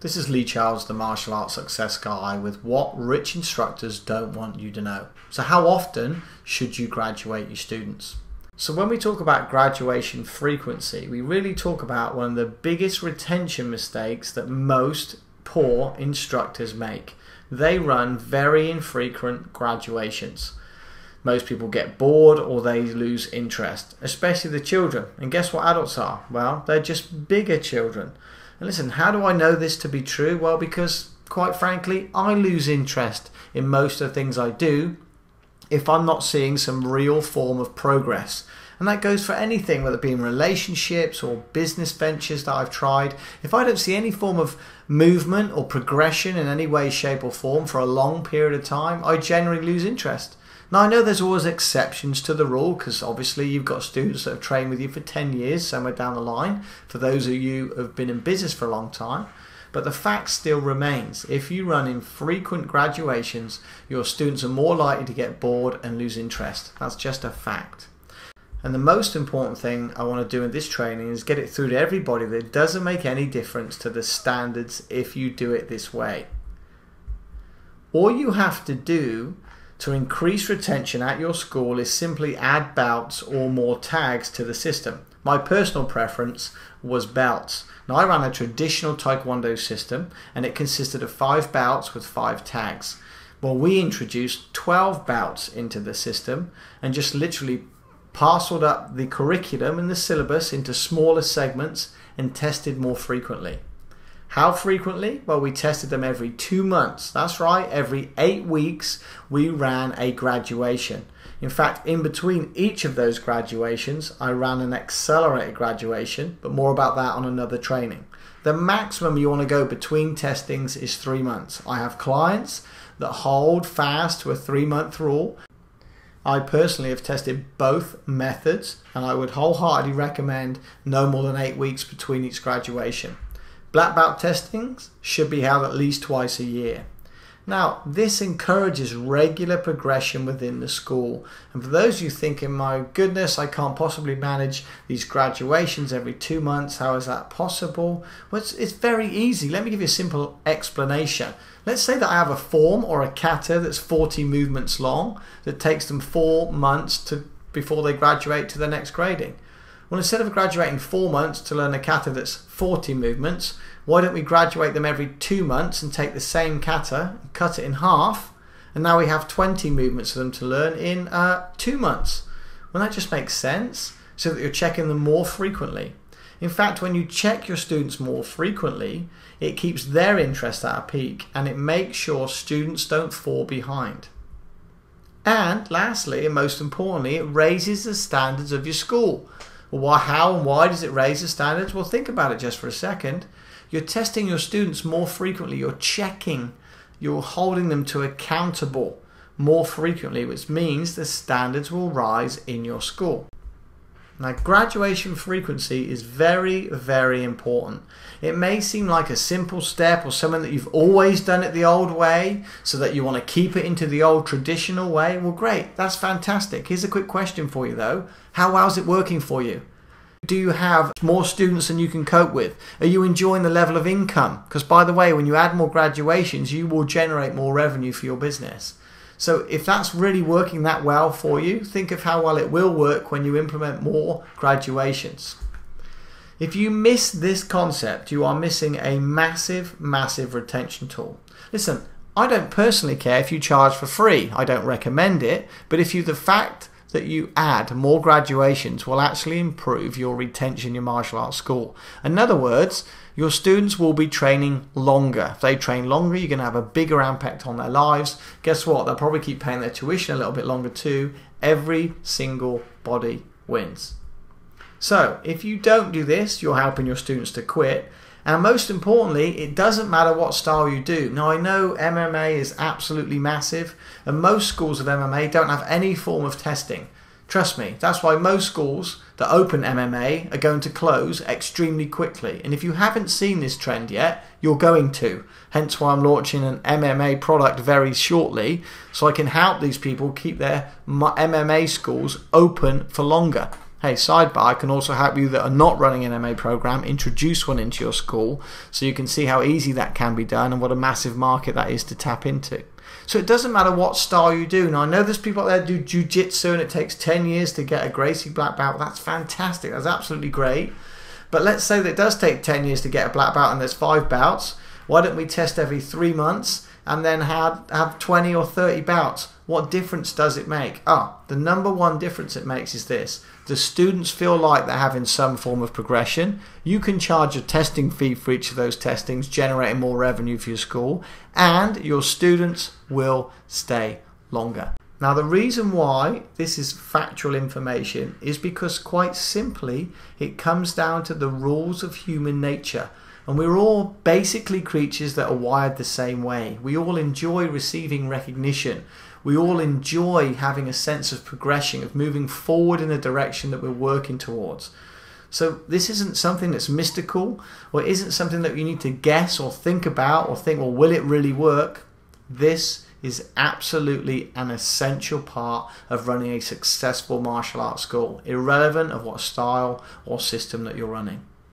This is Leigh Charles, the Martial Arts Success Guy, with what rich instructors don't want you to know. So how often should you graduate your students? So when we talk about graduation frequency, we really talk about one of the biggest retention mistakes that most poor instructors make. They run very infrequent graduations. Most people get bored or they lose interest, especially the children. And guess what adults are? Well, they're just bigger children. And listen, how do I know this to be true? Well, because quite frankly, I lose interest in most of the things I do if I'm not seeing some real form of progress. And that goes for anything, whether it be in relationships or business ventures that I've tried. If I don't see any form of movement or progression in any way, shape or form for a long period of time, I generally lose interest. Now, I know there's always exceptions to the rule, because obviously you've got students that have trained with you for 10 years somewhere down the line, for those of you who have been in business for a long time. But the fact still remains, if you run infrequent graduations, your students are more likely to get bored and lose interest. That's just a fact. And the most important thing I want to do in this training is get it through to everybody that it doesn't make any difference to the standards if you do it this way. All you have to do to increase retention at your school is simply add belts or more tags to the system. My personal preference was belts. Now, I ran a traditional Taekwondo system and it consisted of 5 belts with 5 tags. Well, we introduced 12 belts into the system and just literally parceled up the curriculum and the syllabus into smaller segments and tested more frequently. How frequently? Well, we tested them every 2 months. That's right, every 8 weeks we ran a graduation. In fact, in between each of those graduations, I ran an accelerated graduation, but more about that on another training. The maximum you want to go between testings is 3 months. I have clients that hold fast to a 3-month rule. I personally have tested both methods, and I would wholeheartedly recommend no more than 8 weeks between each graduation. Black belt testings should be held at least twice a year. Now, this encourages regular progression within the school. And for those of you thinking, my goodness, I can't possibly manage these graduations every 2 months, how is that possible? Well, it's very easy. Let me give you a simple explanation. Let's say that I have a form or a kata that's 40 movements long that takes them 4 months before they graduate to the next grading. Well, instead of graduating 4 months to learn a kata that's 40 movements, why don't we graduate them every 2 months and take the same kata, cut it in half, and now we have 20 movements for them to learn in 2 months. Well, that just makes sense, so that you're checking them more frequently. In fact, when you check your students more frequently, it keeps their interest at a peak and it makes sure students don't fall behind. And lastly, and most importantly, it raises the standards of your school. Well, how and why does it raise the standards? Well, think about it just for a second. You're testing your students more frequently. You're checking. You're holding them to accountable more frequently, which means the standards will rise in your school. Now, graduation frequency is very, very important. It may seem like a simple step or something that you've always done it the old way, so that you want to keep it into the old traditional way. Well, great, that's fantastic. Here's a quick question for you though. How well is it working for you? Do you have more students than you can cope with? Are you enjoying the level of income? Because by the way, when you add more graduations, you will generate more revenue for your business. So if that's really working that well for you, think of how well it will work when you implement more graduations. If you miss this concept, you are missing a massive, massive retention tool. Listen, I don't personally care if you charge for free. I don't recommend it, but if the fact that you add more graduations will actually improve your retention in your martial arts school. In other words, your students will be training longer. If they train longer, you're going to have a bigger impact on their lives. Guess what? They'll probably keep paying their tuition a little bit longer too. Every single body wins. So if you don't do this, you're helping your students to quit. And most importantly, it doesn't matter what style you do. Now, I know MMA is absolutely massive, and most schools of MMA don't have any form of testing. Trust me, that's why most schools that open MMA are going to close extremely quickly. And if you haven't seen this trend yet, you're going to. Hence why I'm launching an MMA product very shortly, so I can help these people keep their MMA schools open for longer. Hey, sidebar, I can also help you that are not running an MA program introduce one into your school so you can see how easy that can be done and what a massive market that is to tap into. So it doesn't matter what style you do. Now I know there's people out there who do jiu-jitsu and it takes 10 years to get a Gracie black belt. That's fantastic. That's absolutely great. But let's say that it does take 10 years to get a black belt and there's 5 bouts. Why don't we test every 3 months and then have 20 or 30 bouts? What difference does it make? The number one difference it makes is this. The students feel like they're having some form of progression. You can charge a testing fee for each of those testings, generating more revenue for your school, and your students will stay longer. Now, the reason why this is factual information is because, quite simply, it comes down to the rules of human nature. And we're all basically creatures that are wired the same way. We all enjoy receiving recognition. We all enjoy having a sense of progression, of moving forward in a direction that we're working towards. So this isn't something that's mystical, or it isn't something that you need to guess or think about or think, well, will it really work? This is absolutely an essential part of running a successful martial arts school, irrelevant of what style or system that you're running.